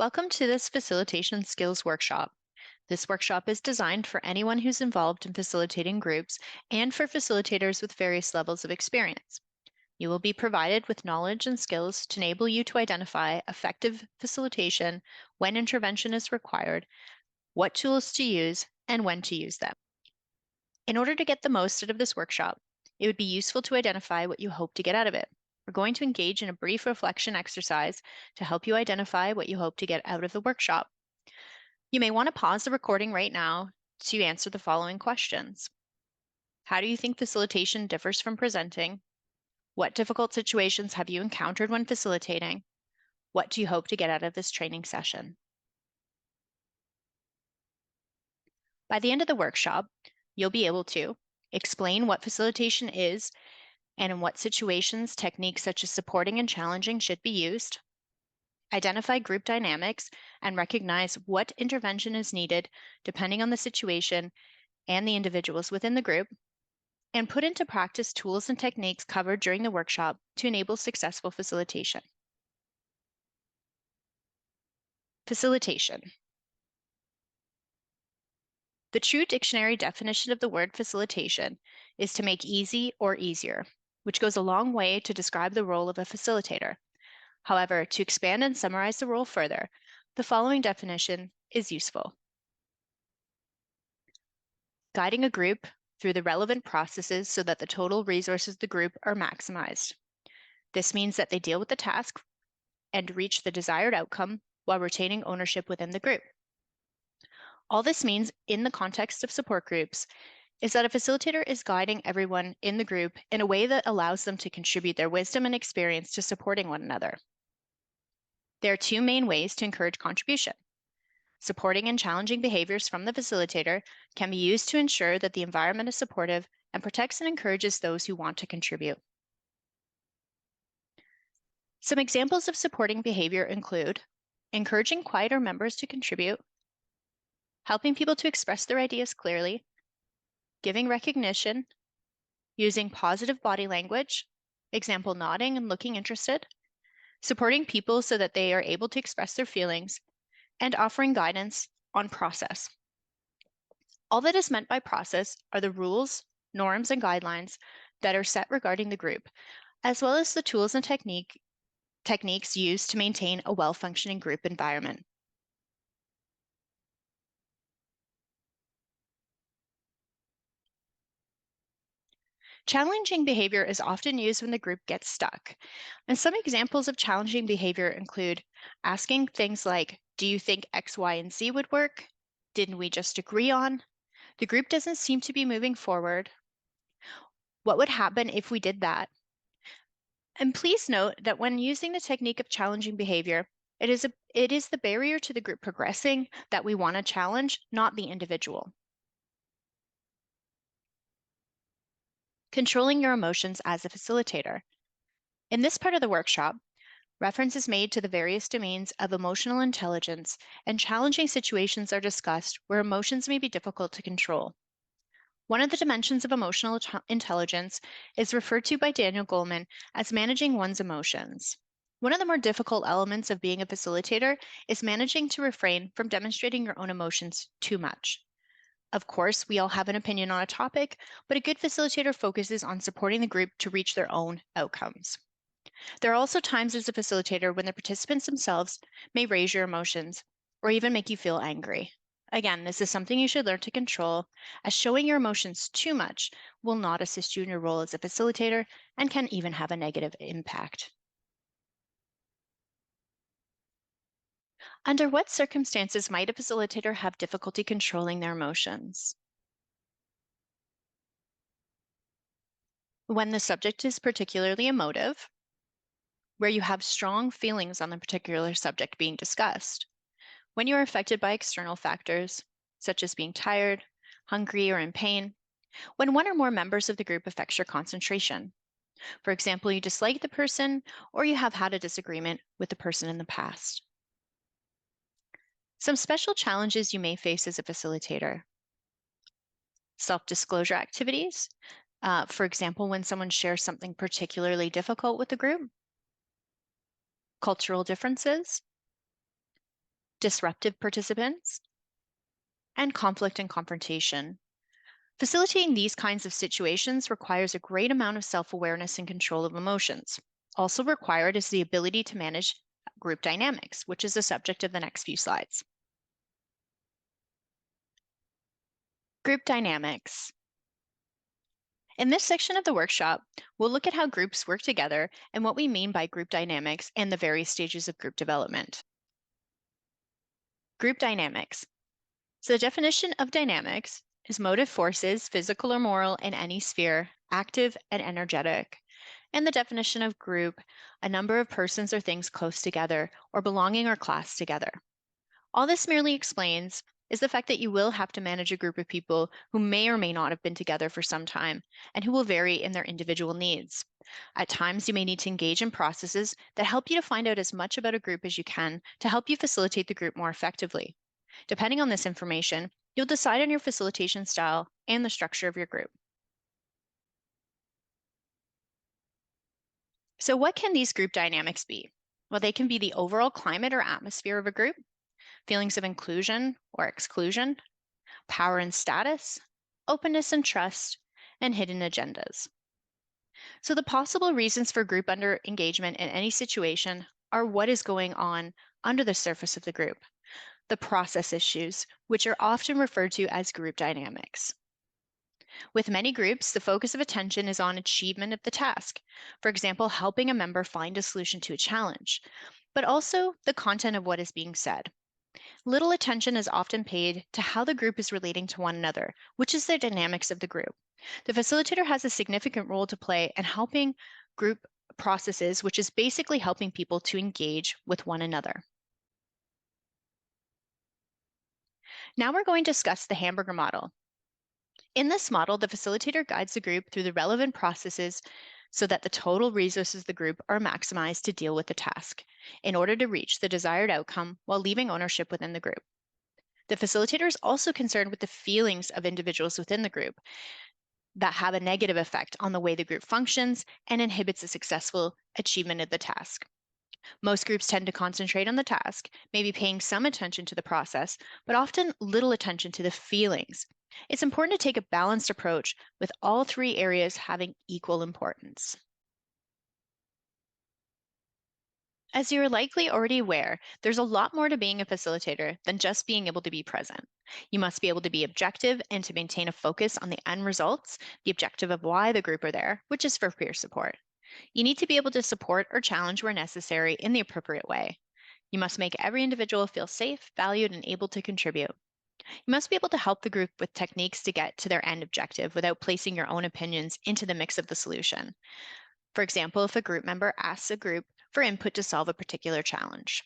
Welcome to this Facilitation Skills Workshop. This workshop is designed for anyone who's involved in facilitating groups and for facilitators with various levels of experience. You will be provided with knowledge and skills to enable you to identify effective facilitation, when intervention is required, what tools to use, and when to use them. In order to get the most out of this workshop, it would be useful to identify what you hope to get out of it. We're going to engage in a brief reflection exercise to help you identify what you hope to get out of the workshop. You may want to pause the recording right now to answer the following questions. How do you think facilitation differs from presenting? What difficult situations have you encountered when facilitating? What do you hope to get out of this training session? By the end of the workshop, you'll be able to explain what facilitation is and in what situations techniques such as supporting and challenging should be used, identify group dynamics and recognize what intervention is needed depending on the situation and the individuals within the group, and put into practice tools and techniques covered during the workshop to enable successful facilitation. Facilitation. The true dictionary definition of the word facilitation is to make easy or easier, which goes a long way to describe the role of a facilitator. However, to expand and summarize the role further, the following definition is useful. Guiding a group through the relevant processes so that the total resources of the group are maximized. This means that they deal with the task and reach the desired outcome while retaining ownership within the group. All this means in the context of support groups is that a facilitator is guiding everyone in the group in a way that allows them to contribute their wisdom and experience to supporting one another. There are two main ways to encourage contribution. Supporting and challenging behaviors from the facilitator can be used to ensure that the environment is supportive and protects and encourages those who want to contribute. Some examples of supporting behavior include encouraging quieter members to contribute, helping people to express their ideas clearly, giving recognition, using positive body language, example nodding and looking interested, supporting people so that they are able to express their feelings, and offering guidance on process. All that is meant by process are the rules, norms, and guidelines that are set regarding the group, as well as the tools and techniques used to maintain a well-functioning group environment. Challenging behavior is often used when the group gets stuck. And some examples of challenging behavior include asking things like, do you think X, Y, and Z would work? Didn't we just agree on? The group doesn't seem to be moving forward. What would happen if we did that? And please note that when using the technique of challenging behavior, it is the barrier to the group progressing that we want to challenge, not the individual. Controlling your emotions as a facilitator. In this part of the workshop, reference is made to the various domains of emotional intelligence, and challenging situations are discussed where emotions may be difficult to control. One of the dimensions of emotional intelligence is referred to by Daniel Goleman as managing one's emotions. One of the more difficult elements of being a facilitator is managing to refrain from demonstrating your own emotions too much. Of course, we all have an opinion on a topic, but a good facilitator focuses on supporting the group to reach their own outcomes. There are also times as a facilitator when the participants themselves may raise your emotions or even make you feel angry. Again, this is something you should learn to control, as showing your emotions too much will not assist you in your role as a facilitator and can even have a negative impact. Under what circumstances might a facilitator have difficulty controlling their emotions? When the subject is particularly emotive, where you have strong feelings on the particular subject being discussed, when you are affected by external factors, such as being tired, hungry, or in pain, when one or more members of the group affects your concentration. For example, you dislike the person or you have had a disagreement with the person in the past. Some special challenges you may face as a facilitator. Self-disclosure activities. For example, when someone shares something particularly difficult with the group. Cultural differences. disruptive participants, and conflict and confrontation. Facilitating these kinds of situations requires a great amount of self awareness and control of emotions. Also required is the ability to manage group dynamics, which is the subject of the next few slides. Group dynamics. In this section of the workshop, we'll look at how groups work together and what we mean by group dynamics and the various stages of group development. Group dynamics. So the definition of dynamics is motive forces, physical or moral, in any sphere, active and energetic. And the definition of group, a number of persons or things close together or belonging or class together. All this merely explains is the fact that you will have to manage a group of people who may or may not have been together for some time and who will vary in their individual needs. At times, you may need to engage in processes that help you to find out as much about a group as you can to help you facilitate the group more effectively. Depending on this information, you'll decide on your facilitation style and the structure of your group. So, what can these group dynamics be? Well, they can be the overall climate or atmosphere of a group, feelings of inclusion or exclusion, power and status, openness and trust, and hidden agendas. So, the possible reasons for group under engagement in any situation are what is going on under the surface of the group, the process issues, which are often referred to as group dynamics. With many groups, the focus of attention is on achievement of the task, for example, helping a member find a solution to a challenge, but also the content of what is being said. Little attention is often paid to how the group is relating to one another, which is the dynamics of the group. The facilitator has a significant role to play in helping group processes, which is basically helping people to engage with one another. Now we're going to discuss the hamburger model. In this model, the facilitator guides the group through the relevant processes so that the total resources of the group are maximized to deal with the task in order to reach the desired outcome while leaving ownership within the group. The facilitator is also concerned with the feelings of individuals within the group that have a negative effect on the way the group functions and inhibits the successful achievement of the task. Most groups tend to concentrate on the task, maybe paying some attention to the process, but often little attention to the feelings. It's important to take a balanced approach with all three areas having equal importance. As you're likely already aware, there's a lot more to being a facilitator than just being able to be present. You must be able to be objective and to maintain a focus on the end results, the objective of why the group are there, which is for peer support. You need to be able to support or challenge where necessary in the appropriate way. You must make every individual feel safe, valued, and able to contribute. You must be able to help the group with techniques to get to their end objective without placing your own opinions into the mix of the solution. For example, if a group member asks a group for input to solve a particular challenge.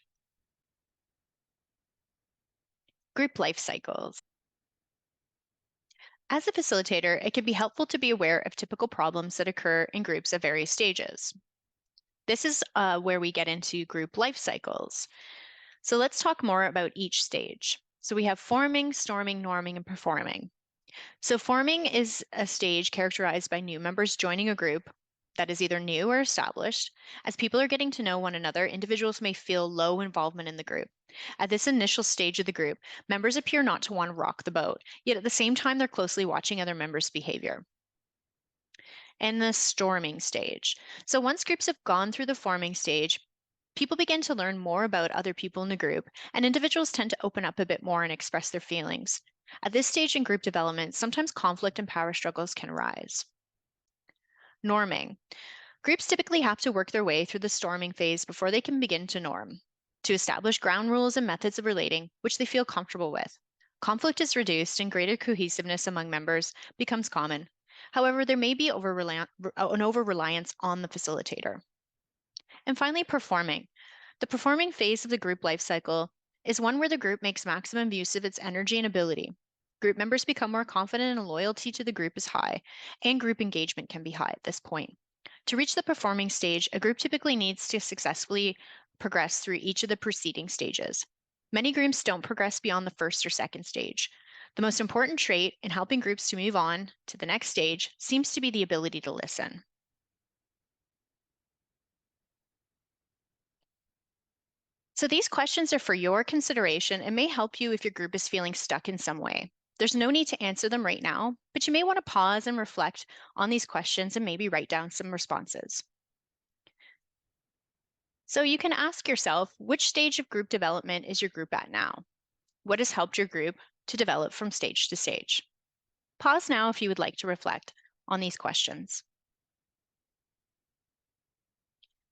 Group life cycles. As a facilitator, it can be helpful to be aware of typical problems that occur in groups at various stages. This is where we get into group life cycles. So let's talk more about each stage. So we have forming, storming, norming, and performing. So forming is a stage characterized by new members joining a group that is either new or established. As people are getting to know one another, individuals may feel low involvement in the group. At this initial stage of the group, members appear not to want to rock the boat, yet at the same time, they're closely watching other members' behavior. And the storming stage. So once groups have gone through the forming stage, people begin to learn more about other people in the group, and individuals tend to open up a bit more and express their feelings. At this stage in group development, sometimes conflict and power struggles can arise. Norming. Groups typically have to work their way through the storming phase before they can begin to norm, to establish ground rules and methods of relating which they feel comfortable with. Conflict is reduced and greater cohesiveness among members becomes common. However, there may be an over-reliance on the facilitator. And finally, performing. The performing phase of the group life cycle is one where the group makes maximum use of its energy and ability. Group members become more confident and loyalty to the group is high, and group engagement can be high at this point. To reach the performing stage, a group typically needs to successfully progress through each of the preceding stages. Many groups don't progress beyond the first or second stage. The most important trait in helping groups to move on to the next stage seems to be the ability to listen. So these questions are for your consideration and may help you if your group is feeling stuck in some way. There's no need to answer them right now, but you may want to pause and reflect on these questions and maybe write down some responses. So you can ask yourself, which stage of group development is your group at now? What has helped your group to develop from stage to stage? Pause now if you would like to reflect on these questions.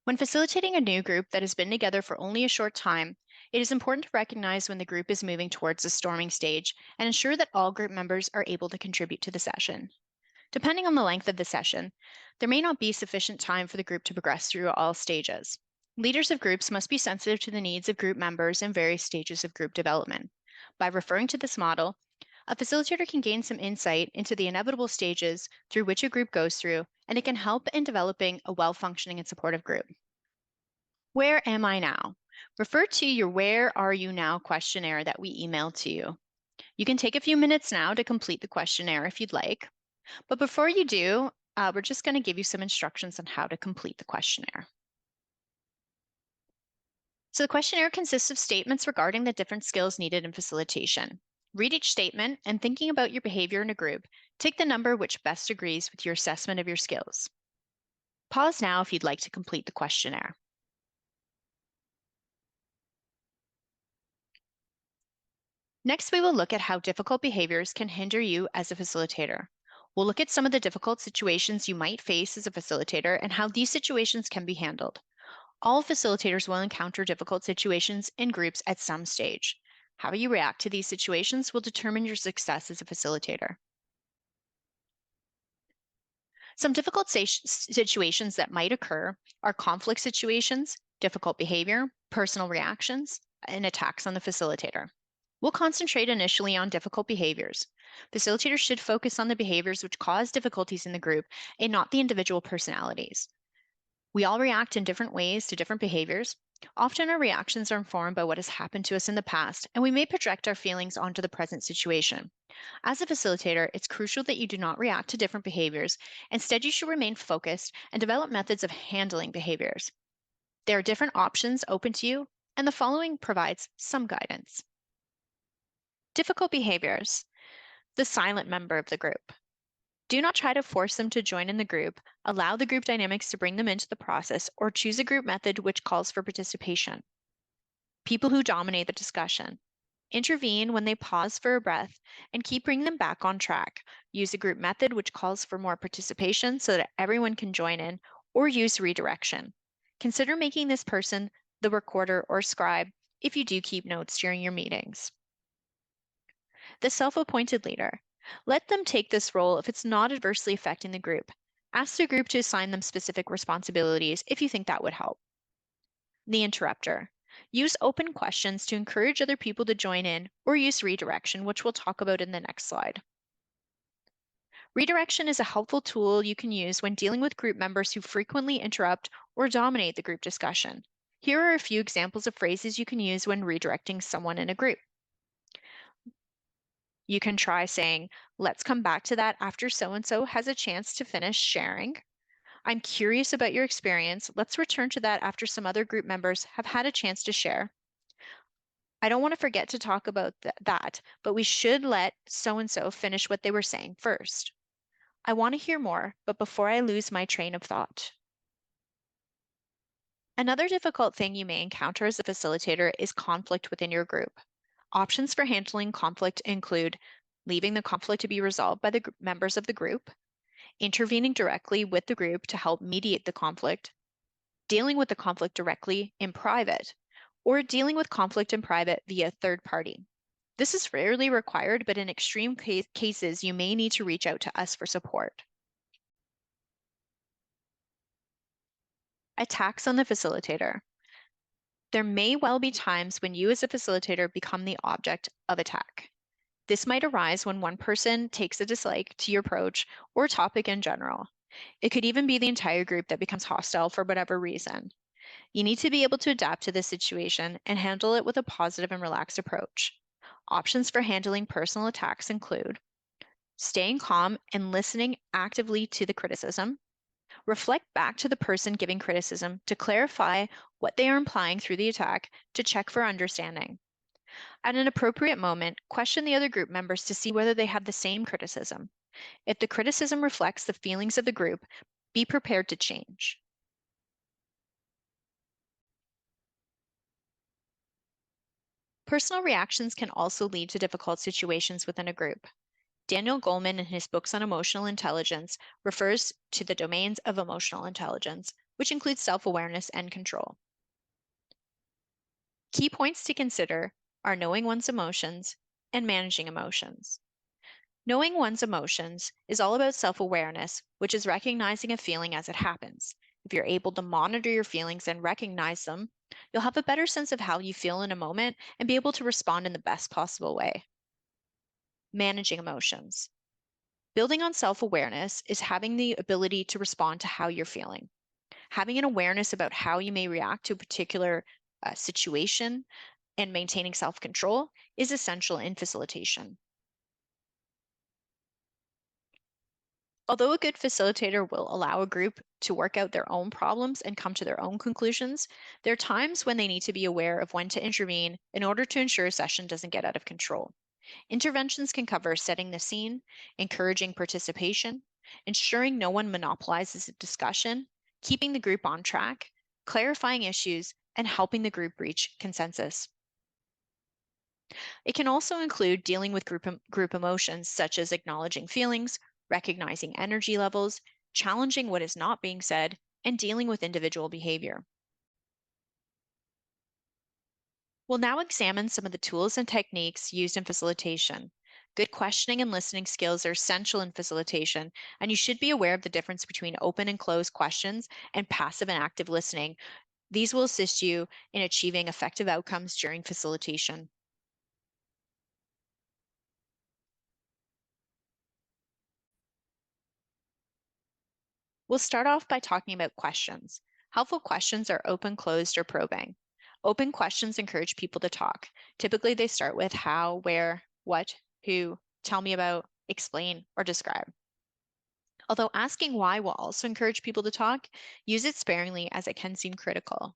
When facilitating a new group that has been together for only a short time, it is important to recognize when the group is moving towards the storming stage and ensure that all group members are able to contribute to the session. Depending on the length of the session, there may not be sufficient time for the group to progress through all stages. Leaders of groups must be sensitive to the needs of group members in various stages of group development. By referring to this model, a facilitator can gain some insight into the inevitable stages through which a group goes through, and it can help in developing a well functioning and supportive group. Where am I now? Refer to your Where Are You Now questionnaire that we emailed to you. You can take a few minutes now to complete the questionnaire if you'd like. But before you do, we're just going to give you some instructions on how to complete the questionnaire. So the questionnaire consists of statements regarding the different skills needed in facilitation. Read each statement and thinking about your behavior in a group, take the number which best agrees with your assessment of your skills. Pause now if you'd like to complete the questionnaire. Next, we will look at how difficult behaviors can hinder you as a facilitator. We'll look at some of the difficult situations you might face as a facilitator and how these situations can be handled. All facilitators will encounter difficult situations in groups at some stage. How you react to these situations will determine your success as a facilitator. Some difficult situations that might occur are conflict situations, difficult behavior, personal reactions, and attacks on the facilitator. We'll concentrate initially on difficult behaviors. Facilitators should focus on the behaviors which cause difficulties in the group and not the individual personalities. We all react in different ways to different behaviors. Often our reactions are informed by what has happened to us in the past, and we may project our feelings onto the present situation. As a facilitator, it's crucial that you do not react to different behaviors. Instead, you should remain focused and develop methods of handling behaviors. There are different options open to you, and the following provides some guidance. Difficult behaviors. The silent member of the group. Do not try to force them to join in the group. Allow the group dynamics to bring them into the process, or choose a group method which calls for participation. People who dominate the discussion. Intervene when they pause for a breath and keep bringing them back on track. Use a group method which calls for more participation so that everyone can join in, or use redirection. Consider making this person the recorder or scribe if you do keep notes during your meetings. The self-appointed leader. Let them take this role if it's not adversely affecting the group. Ask the group to assign them specific responsibilities if you think that would help. The interrupter. Use open questions to encourage other people to join in, or use redirection, which we'll talk about in the next slide. Redirection is a helpful tool you can use when dealing with group members who frequently interrupt or dominate the group discussion. Here are a few examples of phrases you can use when redirecting someone in a group. You can try saying, let's come back to that after so-and-so has a chance to finish sharing. I'm curious about your experience. Let's return to that after some other group members have had a chance to share. I don't want to forget to talk about that, but we should let so-and-so finish what they were saying first. I want to hear more, but before I lose my train of thought. Another difficult thing you may encounter as a facilitator is conflict within your group. Options for handling conflict include leaving the conflict to be resolved by the members of the group, intervening directly with the group to help mediate the conflict, dealing with the conflict directly in private, or dealing with conflict in private via third party. This is rarely required, but in extreme cases, you may need to reach out to us for support. Attacks on the facilitator. There may well be times when you as a facilitator become the object of attack. This might arise when one person takes a dislike to your approach or topic in general. It could even be the entire group that becomes hostile for whatever reason. You need to be able to adapt to this situation and handle it with a positive and relaxed approach. Options for handling personal attacks include staying calm and listening actively to the criticism, Reflect back to the person giving criticism to clarify what they are implying through the attack to check for understanding. At an appropriate moment, question the other group members to see whether they have the same criticism. If the criticism reflects the feelings of the group, be prepared to change. Personal reactions can also lead to difficult situations within a group. Daniel Goleman, in his books on emotional intelligence, refers to the domains of emotional intelligence, which includes self awareness and control. Key points to consider are knowing one's emotions and managing emotions. Knowing one's emotions is all about self awareness, which is recognizing a feeling as it happens. If you're able to monitor your feelings and recognize them, you'll have a better sense of how you feel in a moment and be able to respond in the best possible way. Managing emotions. Building on self awareness is having the ability to respond to how you're feeling. Having an awareness about how you may react to a particular situation and maintaining self control is essential in facilitation. Although a good facilitator will allow a group to work out their own problems and come to their own conclusions, there are times when they need to be aware of when to intervene in order to ensure a session doesn't get out of control. Interventions can cover setting the scene, encouraging participation, ensuring no one monopolizes the discussion, keeping the group on track, clarifying issues, and helping the group reach consensus. It can also include dealing with group emotions, such as acknowledging feelings, recognizing energy levels, challenging what is not being said, and dealing with individual behavior. We'll now examine some of the tools and techniques used in facilitation. Good questioning and listening skills are essential in facilitation, and you should be aware of the difference between open and closed questions and passive and active listening. These will assist you in achieving effective outcomes during facilitation. We'll start off by talking about questions. Helpful questions are open, closed, or probing. Open questions encourage people to talk. Typically, they start with how, where, what, who, tell me about, explain, or describe. Although asking why will also encourage people to talk, use it sparingly as it can seem critical.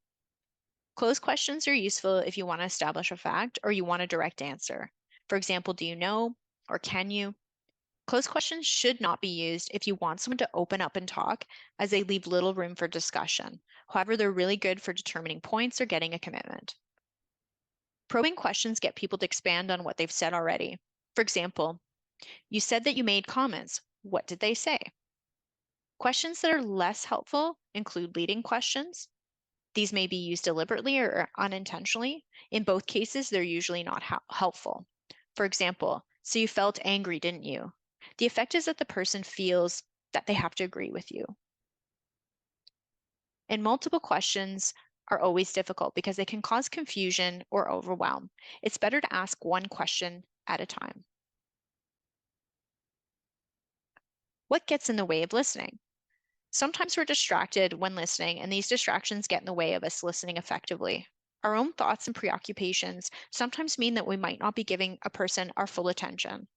Closed questions are useful if you want to establish a fact or you want a direct answer. For example, do you know or can you? Closed questions should not be used if you want someone to open up and talk, as they leave little room for discussion. However, they're really good for determining points or getting a commitment. Probing questions get people to expand on what they've said already. For example, you said that you made comments. What did they say? Questions that are less helpful include leading questions. These may be used deliberately or unintentionally. In both cases, they're usually not helpful. For example, so you felt angry, didn't you? The effect is that the person feels that they have to agree with you. And multiple questions are always difficult because they can cause confusion or overwhelm. It's better to ask one question at a time. What gets in the way of listening? Sometimes we're distracted when listening, and these distractions get in the way of us listening effectively. Our own thoughts and preoccupations sometimes mean that we might not be giving a person our full attention.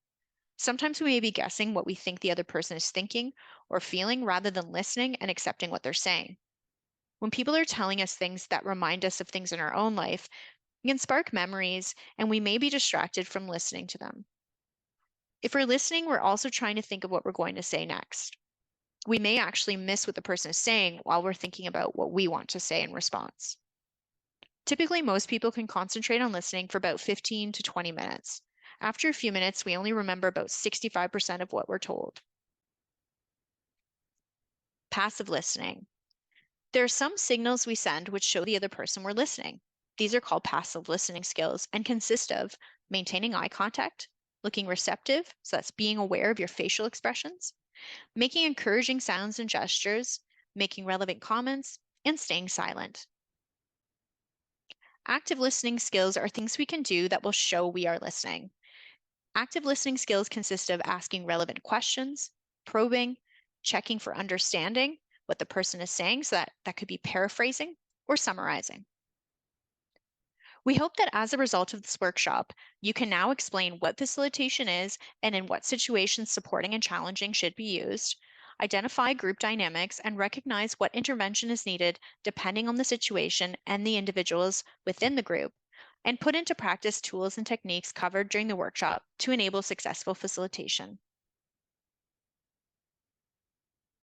Sometimes we may be guessing what we think the other person is thinking or feeling rather than listening and accepting what they're saying. When people are telling us things that remind us of things in our own life, it can spark memories, and we may be distracted from listening to them. If we're listening, we're also trying to think of what we're going to say next. We may actually miss what the person is saying while we're thinking about what we want to say in response. Typically, most people can concentrate on listening for about 15 to 20 minutes. After a few minutes, we only remember about 65% of what we're told. Passive listening. There are some signals we send which show the other person we're listening. These are called passive listening skills and consist of maintaining eye contact, looking receptive, so that's being aware of your facial expressions, making encouraging sounds and gestures, making relevant comments, and staying silent. Active listening skills are things we can do that will show we are listening. Active listening skills consist of asking relevant questions, probing, checking for understanding what the person is saying, so that could be paraphrasing or summarizing. We hope that as a result of this workshop, you can now explain what facilitation is and in what situations supporting and challenging should be used. identify group dynamics, and recognize what intervention is needed depending on the situation and the individuals within the group, and put into practice tools and techniques covered during the workshop to enable successful facilitation.